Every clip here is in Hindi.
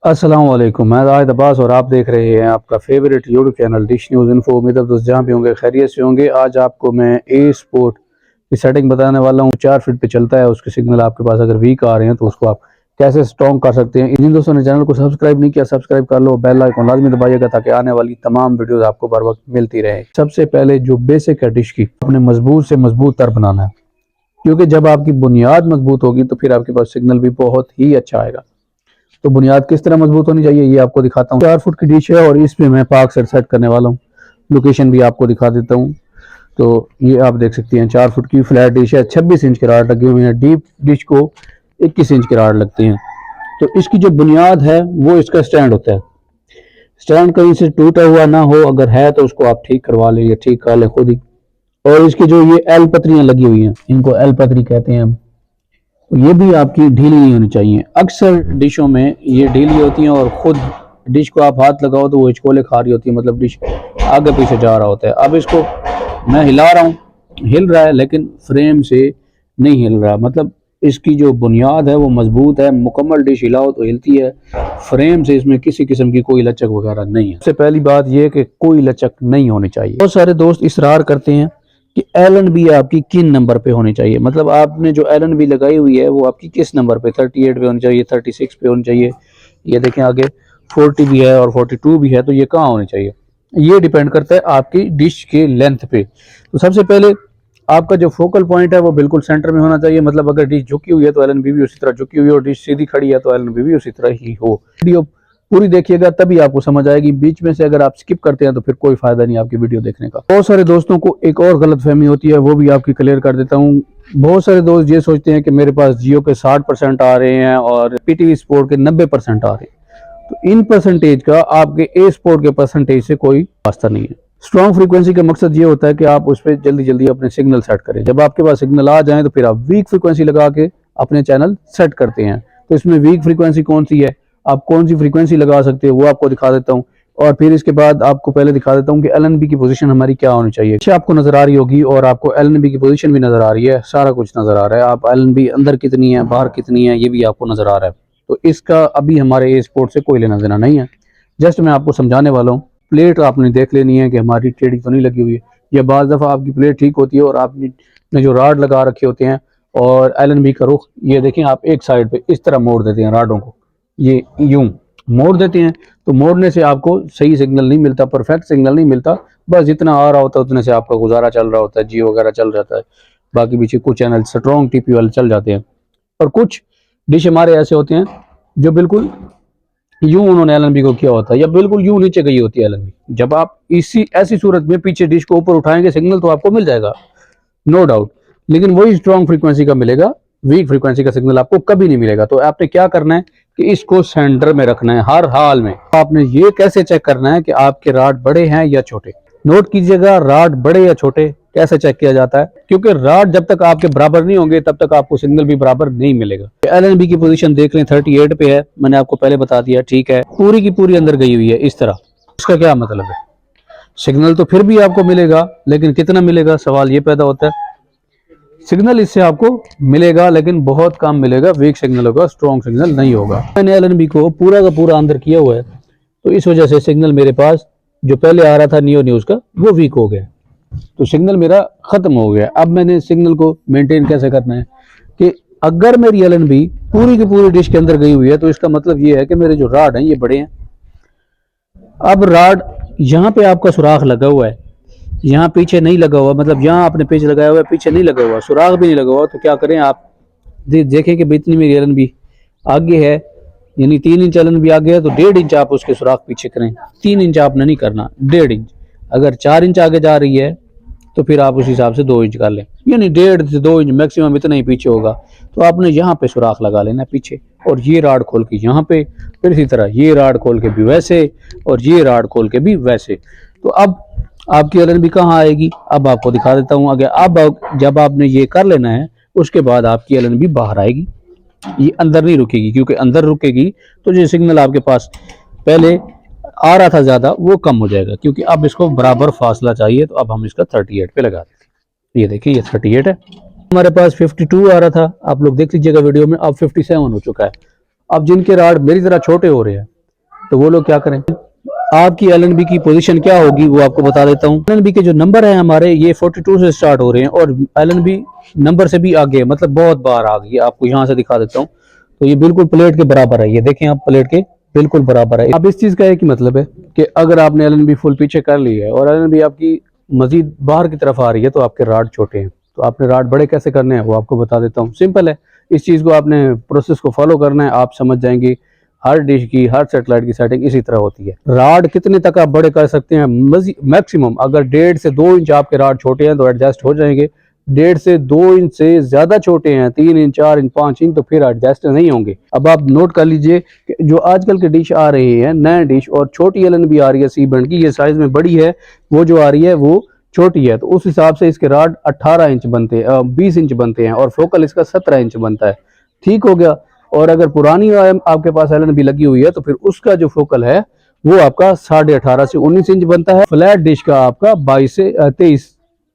अस्सलाम वालेकुम। मैं जाहिद अब्बास और आप देख रहे हैं आपका favourite YouTube channel dish news info. उम्मीद है दोस्त जहाँ भी होंगे खैरियत से होंगे। आज आपको मैं ए स्पोर्ट की सेटिंग बताने वाला हूँ। 4 फीट पे चलता है, उसके सिग्नल आपके पास अगर वीक आ रहे हैं तो उसको आप कैसे स्ट्रॉन्ग कर सकते हैं। जिन दोस्तों ने चैनल को सब्सक्राइब नहीं किया, सब्सक्राइब कर लो, बेल आइकन लाजमी दबाइएगा ताकि आने वाली तमाम वीडियोज़ आपको बर वक्त मिलती रहे। सबसे पहले जो बेसिक है डिश की, अपने मजबूत से मजबूत तर बनाना है, क्योंकि जब आपकी बुनियाद मजबूत होगी तो फिर आपके पास सिग्नल भी बहुत ही अच्छा आएगा। तो बुनियाद किस तरह मजबूत होनी चाहिए ये आपको दिखाता हूँ। 4 फुट की डिश है और इसमें मैं पाक सेट करने वाला हूँ। लोकेशन भी आपको दिखा देता हूँ। तो ये आप देख सकते हैं 4 फुट की फ्लैट डिश है। 26 इंच के राड लगे हुए हैं। डीप डिश को 21 इंच के राड लगते हैं। तो इसकी जो बुनियाद है वो इसका स्टैंड होता है। स्टैंड कहीं से टूटा हुआ ना हो, अगर है तो उसको आप ठीक करवा लें या ठीक कर लें खुद ही। और इसकी जो ये एल पत्रियां लगी हुई हैं, इनको एल पत्री कहते हैं हम। तो ये भी आपकी ढीली नहीं होनी चाहिए। अक्सर डिशों में ये ढीली होती हैं और खुद डिश को आप हाथ लगाओ तो वो हिचकोले खा रही होती है, मतलब डिश आगे पीछे जा रहा होता है। अब इसको मैं हिला रहा हूँ, हिल रहा है लेकिन फ्रेम से नहीं हिल रहा, मतलब इसकी जो बुनियाद है वो मजबूत है। मुकम्मल डिश हिलाओ तो हिलती है, फ्रेम से इसमें किसी किस्म की कोई लचक वगैरह नहीं है। सबसे पहली बात यह कि कोई लचक नहीं होनी चाहिए। बहुत सारे दोस्त इसरार करते हैं कि एल&बी आपकी किन नंबर पे होनी चाहिए, मतलब आपने जो एल&बी लगाई हुई है वो आपकी किस नंबर पे, 38 पे होनी चाहिए, 36 पे होनी चाहिए, ये देखें आगे 40 भी है और 42 भी है, तो ये कहाँ होनी चाहिए? ये डिपेंड करता है आपकी डिश के लेंथ पे। तो सबसे पहले आपका जो फोकल पॉइंट है वो बिल्कुल सेंटर में होना चाहिए, मतलब अगर डिश झुकी हुई है तो एल&बी भी उसी तरह झुकी हुई है, और डिश सीधी खड़ी है तो एल&बी भी उसी तरह ही हो। वीडियो पूरी देखिएगा तभी आपको समझ आएगी। बीच में से अगर आप स्किप करते हैं तो फिर कोई फायदा नहीं आपकी वीडियो देखने का। बहुत सारे दोस्तों को एक और गलत फहमी होती है, वो भी आपकी क्लियर कर देता हूँ। बहुत सारे दोस्त ये सोचते हैं कि मेरे पास जियो के 60% आ रहे हैं और पीटीवी स्पोर्ट के 90% आ रहे हैं। तो इन परसेंटेज का आपके ए स्पोर्ट के परसेंटेज से कोई वास्ता नहीं है। स्ट्रॉन्ग फ्रीक्वेंसी का मकसद ये होता है कि आप उस पर जल्दी जल्दी अपने सिग्नल सेट करें। जब आपके पास सिग्नल आ जाए तो फिर आप वीक फ्रीक्वेंसी लगा के अपने चैनल सेट करते हैं। तो इसमें वीक फ्रीक्वेंसी कौन सी है, आप कौन सी फ्रीक्वेंसी लगा सकते हो, वो आपको दिखा देता हूँ। और फिर इसके बाद आपको पहले दिखा देता हूँ कि एल&बी की पोजीशन हमारी क्या होनी चाहिए। अच्छा, आपको नजर आ रही होगी और आपको एल&बी की पोजीशन भी नजर आ रही है, सारा कुछ नजर आ रहा है। आप एल&बी अंदर कितनी है, बाहर कितनी है, ये भी आपको नजर आ रहा है। तो इसका अभी हमारे ए स्पोर्ट से कोई लेना देना नहीं है। जस्ट मैं आपको समझाने वाला हूँ। प्लेट आपने देख लेनी है कि हमारी टेढ़ी तो नहीं लगी हुई है, या बाज़ दफ़ा आपकी प्लेट ठीक होती है और आपने जो राड लगा रखे होते हैं और एल&बी का रुख ये देखें, आप एक साइड पे इस तरह मोड़ देते हैं राडों को, ये यूं मोड़ देते हैं। तो मोड़ने से आपको सही सिग्नल नहीं मिलता, परफेक्ट सिग्नल नहीं मिलता। बस जितना आ रहा होता है उतने से आपका गुजारा चल रहा होता है, जियो वगैरह चल जाता है, बाकी पीछे कुछ चैनल स्ट्रॉन्ग टीपी वाले चल जाते हैं। और कुछ डिश हमारे ऐसे होते हैं जो बिल्कुल यूं उन्होंने एल&बी को किया होता है, या बिल्कुल यूं नीचे गई होती है एल&बी। जब आप इसी ऐसी सूरत में पीछे डिश को ऊपर उठाएंगे सिग्नल तो आपको मिल जाएगा, नो डाउट, लेकिन वही स्ट्रॉन्ग फ्रीक्वेंसी का मिलेगा। वीक फ्रीक्वेंसी का सिग्नल आपको कभी नहीं मिलेगा। तो आपने क्या करना है कि इसको सेंटर में रखना है हर हाल में। आपने ये कैसे चेक करना है कि आपके राड बड़े हैं या छोटे। नोट कीजिएगा, राड बड़े या छोटे कैसे चेक किया जाता है, क्योंकि राड जब तक आपके बराबर नहीं होंगे तब तक आपको सिग्नल भी बराबर नहीं मिलेगा। एल&बी की पोजीशन देख लें, 38 पे है, मैंने आपको पहले बता दिया, ठीक है, पूरी की पूरी अंदर गई हुई है इस तरह। इसका क्या मतलब है? सिग्नल तो फिर भी आपको मिलेगा, लेकिन कितना मिलेगा, सवाल ये पैदा होता है। सिग्नल इससे आपको मिलेगा लेकिन बहुत कम मिलेगा, वीक सिग्नल होगा, स्ट्रॉन्ग सिग्नल नहीं होगा। मैंने एल&बी को पूरा का पूरा अंदर किया हुआ है, तो इस वजह से सिग्नल मेरे पास जो पहले आ रहा था नियो न्यूज़ का वो वीक हो गया, तो सिग्नल मेरा खत्म हो गया। अब मैंने सिग्नल को मेंटेन कैसे करना है कि अगर मेरी एल&बी पूरी की पूरी डिश के अंदर गई हुई है तो इसका मतलब ये है कि मेरे जो राड हैं ये बड़े हैं। अब राड यहाँ पे आपका सुराख लगा हुआ है, यहाँ पीछे नहीं लगा हुआ, मतलब यहाँ आपने पेज लगाया हुआ है, पीछे नहीं लगा हुआ, सुराख भी नहीं लगा हुआ। तो क्या करें आप, देखें कि इतनी मेरी एल&बी आगे है, यानी 3 इंच एल&बी आगे है, तो 1.5 इंच आप उसके सुराख पीछे करें। 3 इंच आपने नहीं करना, 1.5 इंच। अगर 4 इंच आगे जा रही है तो फिर आप उस हिसाब से 2 इंच कर लें, यानी 1.5 से 2 इंच मैक्सिमम इतना ही पीछे होगा। तो आपने यहाँ पे सुराख लगा लेना पीछे, और ये राड खोल के यहाँ पे, फिर इसी तरह ये राड खोल के भी वैसे, और ये राड खोल के भी वैसे। तो अब आपकी एल&बी कहाँ आएगी, अब आपको दिखा देता हूँ आगे। अब जब आपने ये कर लेना है उसके बाद आपकी एल&बी बाहर आएगी, ये अंदर नहीं रुकेगी, क्योंकि अंदर रुकेगी तो जो सिग्नल आपके पास पहले आ रहा था ज्यादा वो कम हो जाएगा, क्योंकि अब इसको बराबर फासला चाहिए। तो अब हम इसका 38 पे लगा देते हैं। ये देखिए, ये 38 है। हमारे पास 52 आ रहा था, आप लोग देख लीजिएगा वीडियो में, अब 57 हो चुका है। अब जिनके राड मेरी तरह छोटे हो रहे हैं तो वो लोग क्या करें। आपकी एलएनबी की पोजीशन क्या होगी वो आपको बता देता हूँ। एलएनबी के जो नंबर है हमारे ये 42 से स्टार्ट हो रहे हैं और एलएनबी नंबर से भी आगे मतलब बहुत बार आ गई है। आपको यहाँ से दिखा देता हूँ तो ये बिल्कुल प्लेट के बराबर है। ये देखें आप प्लेट के बिल्कुल बराबर है। अब इस चीज का एक ही मतलब है कि अगर आपने एलएनबी फुल पीछे कर ली है और एलएनबी आपकी मजीद बाहर की तरफ आ रही है तो आपके राड छोटे हैं। तो आपने राड बड़े कैसे करने हैं वो आपको बता देता हूँ। सिंपल है, इस चीज को आपने प्रोसेस को फॉलो करना है, आप समझ जाएंगे। हर डिश की हर सेटेलाइट की सेटिंग इसी तरह होती है। राड कितने तक आप बड़े कर सकते हैं मैक्सिमम अगर 1.5 से 2 इंच आपके राड छोटे हैं तो एडजस्ट हो जाएंगे। 1.5 से 2 इंच से ज्यादा छोटे हैं 3 इंच 4 इंच 5 इंच तो फिर एडजस्ट नहीं होंगे। अब आप नोट कर लीजिए कि जो आजकल के डिश आ रही है नए डिश और छोटी एलन भी आ रही है सी बैंड की, ये साइज में बड़ी है, वो जो आ रही है वो छोटी है। तो उस हिसाब से इसके राड 18 इंच बनते हैं 20 इंच बनते हैं और फोकल इसका 17 इंच बनता है। ठीक हो गया। और अगर पुरानी आपके पास एलन भी लगी हुई है तो फिर उसका जो फोकल है वो आपका 18.5 से 19 इंच बनता है। फ्लैट डिश का आपका 22 से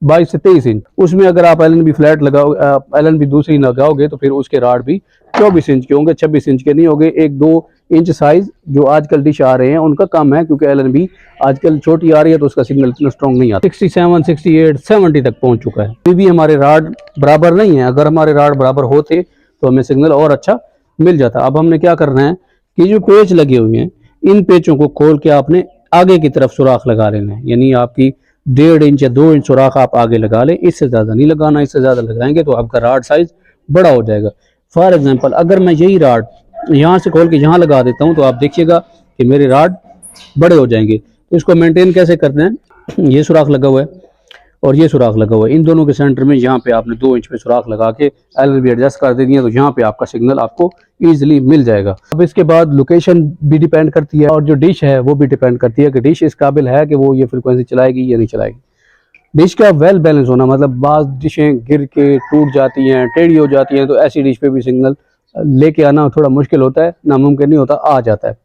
23 इंच। उसमें अगर आप एलन बी फ्लैट लगाओ एलन बी दूसरी लगाओगे तो फिर उसके राड भी 24 इंच के होंगे, 26 इंच के नहीं होंगे। 1-2 इंच साइज जो आजकल डिश आ रहे हैं उनका कम है क्योंकि एलन बी आजकल छोटी आ रही है तो उसका सिग्नल इतना स्ट्रॉन्ग नहीं आता। 67, 68, 70 तक पहुंच चुका है। अभी भी हमारे राड बराबर नहीं है। अगर हमारे राड बराबर होते तो हमें सिग्नल और अच्छा मिल जाता। अब हमने क्या करना है कि जो पेच लगे हुए हैं इन पेचों को खोल के आपने आगे की तरफ सुराख लगा लेना है। यानी आपकी 1.5 इंच या 2 इंच सुराख आप आगे लगा लें, इससे ज्यादा नहीं लगाना। इससे ज्यादा लगाएंगे तो आपका राड साइज बड़ा हो जाएगा। फॉर एग्जाम्पल अगर मैं यही राड यहाँ से खोल के यहाँ लगा देता हूँ तो आप देखिएगा कि मेरे राड बड़े हो जाएंगे। तो इसको मेंटेन कैसे करना है, ये सुराख लगा हुआ है और ये सुराख लगा हुआ है, इन दोनों के सेंटर में यहाँ पे आपने 2 इंच पे सुराख लगा के एलएनबी एडजस्ट कर देनी है तो यहाँ पे आपका सिग्नल आपको इजीली मिल जाएगा। अब इसके बाद लोकेशन भी डिपेंड करती है और जो डिश है वो भी डिपेंड करती है कि डिश इस काबिल है कि वो ये फ्रिक्वेंसी चलाएगी या नहीं चलाएगी। डिश का वेल बैलेंस होना मतलब बाज़ डिशें गिर के टूट जाती हैं, टेढ़ी हो जाती हैं, तो ऐसी डिश पे भी सिग्नल लेके आना थोड़ा मुश्किल होता है, नामुमकिन नहीं होता, आ जाता है।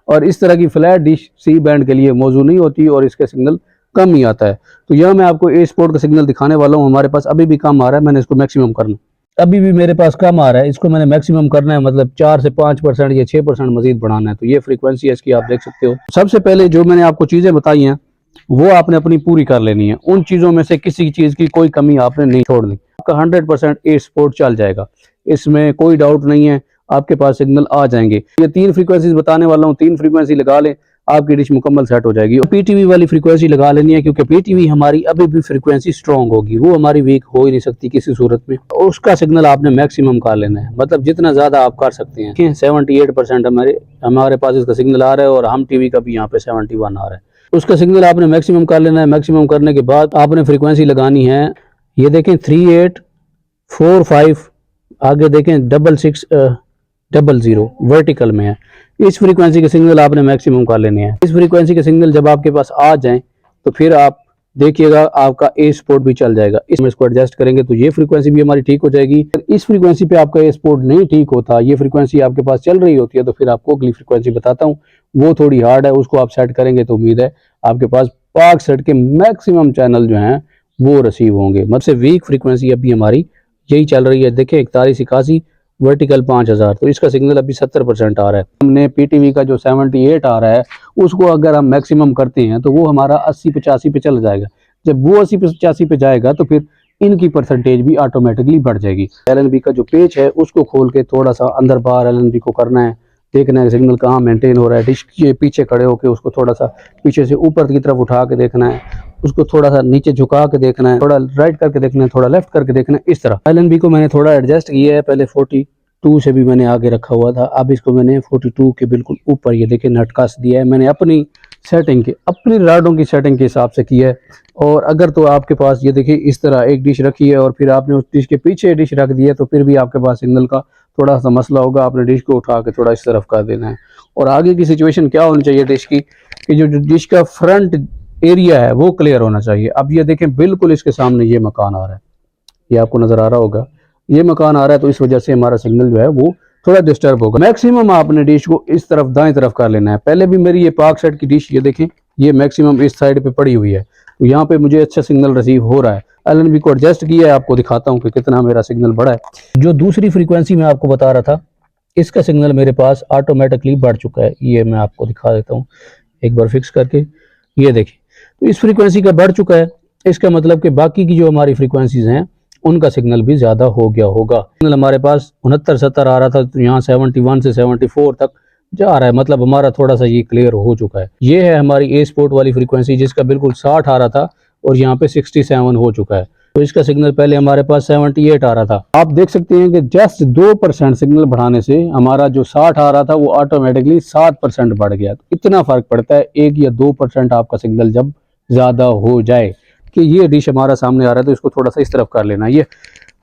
और इस तरह की फ्लैट डिश सी बैंड के लिए मौजूद नहीं होती और इसका सिग्नल कम ही आता है। तो यह मैं आपको ए स्पोर्ट का सिग्नल दिखाने वाला हूँ। हमारे पास अभी भी कम आ रहा है, मैंने इसको मैक्सिमम करना, अभी भी मेरे पास कम आ रहा है, इसको मैंने मैक्सिमम करना है, मतलब 4 से 5% या 6% मजीद बढ़ाना है। तो ये फ्रीक्वेंसी है इसकी, आप देख सकते हो। सबसे पहले जो मैंने आपको चीज़ें बताई हैं वो आपने अपनी पूरी कर लेनी है। उन चीज़ों में से किसी चीज़ की कोई कमी आपने नहीं छोड़नी। आपका 100% ए स्पोर्ट चल जाएगा, इसमें कोई डाउट नहीं है, आपके पास सिग्नल आ जाएंगे। ये 3 फ्रीक्वेंसीज बताने वाला हूँ, 3 फ्रीक्वेंसी लगा लें आपकी डिश मुकम्मल सेट हो जाएगी। पीटीवी वाली फ्रीक्वेंसी लगा लेनी है क्योंकि पीटीवी हमारी अभी भी फ्रीक्वेंसी स्ट्रॉन्ग होगी, वो हमारी वीक हो ही नहीं सकती किसी सूरत में। उसका सिग्नल आपने मैक्सिमम कर लेना है, मतलब जितना ज्यादा आप कर सकते हैं। 78% हमारे पास इसका सिग्नल आ रहा है और हम टीवी का भी यहाँ पे 71 आ रहा है। उसका सिग्नल आपने मैक्सिमम कर लेना है। मैक्सिमम करने के बाद आपने फ्रीक्वेंसी लगानी है, ये देखें 3845, आगे देखें 6600 वर्टिकल में है। इस फ्रीक्वेंसी के सिग्नल आपने मैक्सिमम कर लेने हैं। इस फ्रीक्वेंसी के सिग्नल जब आपके पास आ जाएं तो फिर आप देखिएगा आपका ए स्पोर्ट भी चल जाएगा। इसमें इसको एडजस्ट करेंगे तो ये फ्रीक्वेंसी भी हमारी ठीक हो जाएगी। इस फ्रीक्वेंसी पे आपका ए स्पोर्ट नहीं ठीक होता, ये फ्रीक्वेंसी आपके पास चल रही होती है, तो फिर आपको अगली फ्रीक्वेंसी बताता हूँ, वो थोड़ी हार्ड है, उसको आप सेट करेंगे तो उम्मीद है आपके पास पाक सेट के मैक्सिमम चैनल जो हैं वो रिसीव होंगे। मतलब वीक फ्रीक्वेंसी अभी हमारी यही चल रही है। देखें 4181 वर्टिकल 5000, तो इसका सिग्नल अभी 70% आ रहा है। हमने पीटीवी का जो 78 आ रहा है उसको अगर हम मैक्सिमम करते हैं तो वो हमारा 80-85 पे चला जाएगा। जब वो 80-85 पे जाएगा तो फिर इनकी परसेंटेज भी ऑटोमेटिकली बढ़ जाएगी। एलएनबी का जो पेज है उसको खोल के थोड़ा सा अंदर बाहर एलएनबी को करना है, देखना है सिग्नल कहाँ मेंटेन हो रहा है। डिश के पीछे खड़े होकर उसको थोड़ा सा पीछे से ऊपर की तरफ उठा के देखना है, उसको थोड़ा सा नीचे झुका के देखना है, थोड़ा राइट करके देखना है, थोड़ा लेफ्ट करके देखना है। इस तरह एलएनबी को मैंने थोड़ा एडजस्ट किया है, पहले 42 से भी मैंने आगे रखा हुआ था, अब इसको मैंने 42 के बिल्कुल ऊपर ये देखिए नट कस दिया है। मैंने अपनी सेटिंग के अपनी राडों की सेटिंग के हिसाब से किया है। और अगर तो आपके पास ये देखिए इस तरह एक डिश रखी है और फिर आपने उस डिश के पीछे डिश रख दी है तो फिर भी आपके पास सिग्नल का थोड़ा सा मसला होगा। आपने डिश को उठा के थोड़ा इस तरफ कर देना है। और आगे की सिचुएशन क्या होनी चाहिए डिश की कि जो डिश का फ्रंट एरिया है वो क्लियर होना चाहिए। अब ये देखें बिल्कुल इसके सामने ये मकान आ रहा है, ये आपको नजर आ रहा होगा, ये मकान आ रहा है, तो इस वजह से हमारा सिग्नल जो है वो थोड़ा डिस्टर्ब होगा। मैक्सिमम आपने डिश को इस तरफ दाएं तरफ कर लेना है। पहले भी मेरी ये पाक सेट की डिश ये देखें ये मैक्सिमम इस साइड पे पड़ी हुई है, तो यहाँ पे मुझे अच्छा सिग्नल रिसीव हो रहा है। एलएनबी को एडजस्ट किया है, आपको दिखाता हूँ कि कितना मेरा सिग्नल बड़ा है। जो दूसरी फ्रीक्वेंसी मैं आपको बता रहा था इसका सिग्नल मेरे पास ऑटोमेटिकली बढ़ चुका है। ये मैं आपको दिखा देता हूँ एक बार फिक्स करके। ये देखिए, तो इस फ्रीक्वेंसी का बढ़ चुका है। इसका मतलब कि बाकी की जो हमारी फ्रीक्वेंसीज हैं उनका सिग्नल भी ज़्यादा हो गया होगा। सिग्नल हमारे पास 69-70 आ रहा था, तो यहाँ 71 से 74 तक जा रहा है, मतलब हमारा थोड़ा सा ये क्लियर हो चुका है। ये है हमारी ए स्पोर्ट वाली फ्रीक्वेंसी जिसका बिल्कुल 60 आ रहा था और यहाँ पे 67 हो चुका है। तो इसका सिग्नल पहले हमारे पास 78 आ रहा था। आप देख सकते हैं कि जस्ट 2% सिग्नल बढ़ाने से हमारा जो 60 आ रहा था वो ऑटोमेटिकली 7% बढ़ गया। तो इतना फर्क पड़ता है 1 या 2% आपका सिग्नल जब ज़्यादा हो जाए। कि ये डिश हमारा सामने आ रहा है तो इसको थोड़ा सा इस तरफ कर लेना। ये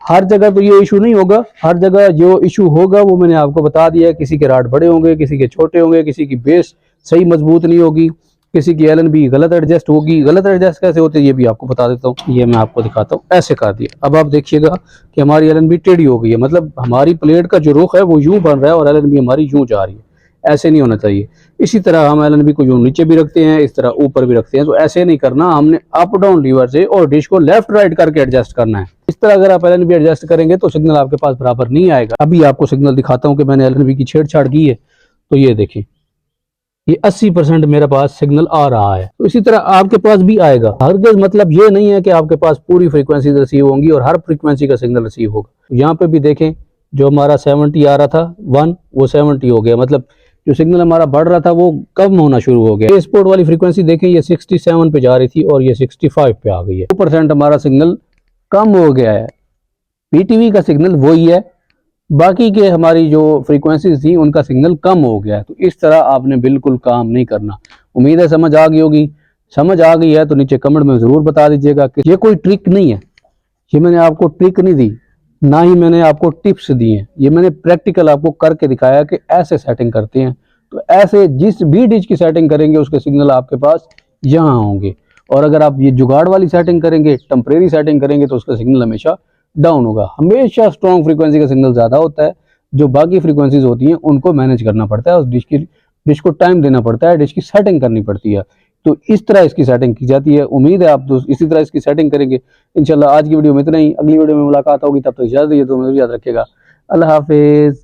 हर जगह तो ये इशू नहीं होगा, हर जगह जो इशू होगा वो मैंने आपको बता दिया है। किसी के राड बड़े होंगे, किसी के छोटे होंगे, किसी की बेस सही मजबूत नहीं होगी, किसी की एलएनबी गलत एडजस्ट होगी। गलत एडजस्ट कैसे होते हैं ये भी आपको बता देता हूँ। ये मैं आपको दिखाता हूँ, ऐसे कर दिया। अब आप देखिएगा कि हमारी एलएनबी टेढ़ी हो गई है, मतलब हमारी प्लेट का जो रुख है वो यूं बन रहा है और एलएनबी हमारी यूं जा रही है। ऐसे नहीं होना चाहिए। इसी तरह हम एलएनबी को यूं नीचे भी रखते हैं, इस तरह ऊपर भी रखते हैं, तो ऐसे नहीं करना। हमने अप डाउन लीवर से और डिश को लेफ्ट राइट करके एडजस्ट करना है। इस तरह अगर आप एलएनबी एडजस्ट करेंगे तो सिग्नल आपके पास बराबर नहीं आएगा। अभी आपको सिग्नल दिखाता हूँ कि मैंने एलएनबी की छेड़छाड़ की है। तो ये देखिए, ये 80% मेरे पास सिग्नल आ रहा है। तो इसी तरह आपके पास भी आएगा। हरगिज़ मतलब ये नहीं है कि आपके पास पूरी फ्रीक्वेंसी रिसीव होंगी और हर फ्रीक्वेंसी का सिग्नल रिसीव होगा। यहाँ पे भी देखें, जो हमारा 70 आ रहा था 1, वो 70 हो गया, मतलब जो सिग्नल हमारा बढ़ रहा था वो कम होना शुरू हो गया। स्पोर्ट वाली फ्रीक्वेंसी देखें, ये 67 पे जा रही थी और ये 65 पे आ गई है। 2% हमारा सिग्नल कम हो गया है। पीटीवी का सिग्नल वही है, बाकी के हमारी जो फ्रीक्वेंसीज थी उनका सिग्नल कम हो गया है। तो इस तरह आपने बिल्कुल काम नहीं करना। उम्मीद है समझ आ गई होगी। समझ आ गई है तो नीचे कमेंट में ज़रूर बता दीजिएगा कि ये कोई ट्रिक नहीं है। ये मैंने आपको ट्रिक नहीं दी, ना ही मैंने आपको टिप्स दी हैं। ये मैंने प्रैक्टिकल आपको करके दिखाया कि ऐसे सेटिंग करते हैं। तो ऐसे जिस भी डिश की सेटिंग करेंगे उसके सिग्नल आपके पास यहाँ होंगे। और अगर आप ये जुगाड़ वाली सेटिंग करेंगे, टेम्परेरी सेटिंग करेंगे, तो उसका सिग्नल हमेशा डाउन होगा। हमेशा स्ट्रॉन्ग फ्रीक्वेंसी का सिग्नल ज़्यादा होता है। जो बाकी फ्रीक्वेंसीज होती हैं उनको मैनेज करना पड़ता है, उस डिश को टाइम देना पड़ता है, डिश की सेटिंग करनी पड़ती है। तो इस तरह इसकी सेटिंग की जाती है। उम्मीद है आप इसी तरह इसकी सेटिंग करेंगे। इंशाल्लाह आज की वीडियो में इतना ही। अगली वीडियो में मुलाकात होगी, तब तक इजाज़त दीजिए। तो मुझे याद रखिएगा। अल्लाह हाफिज़।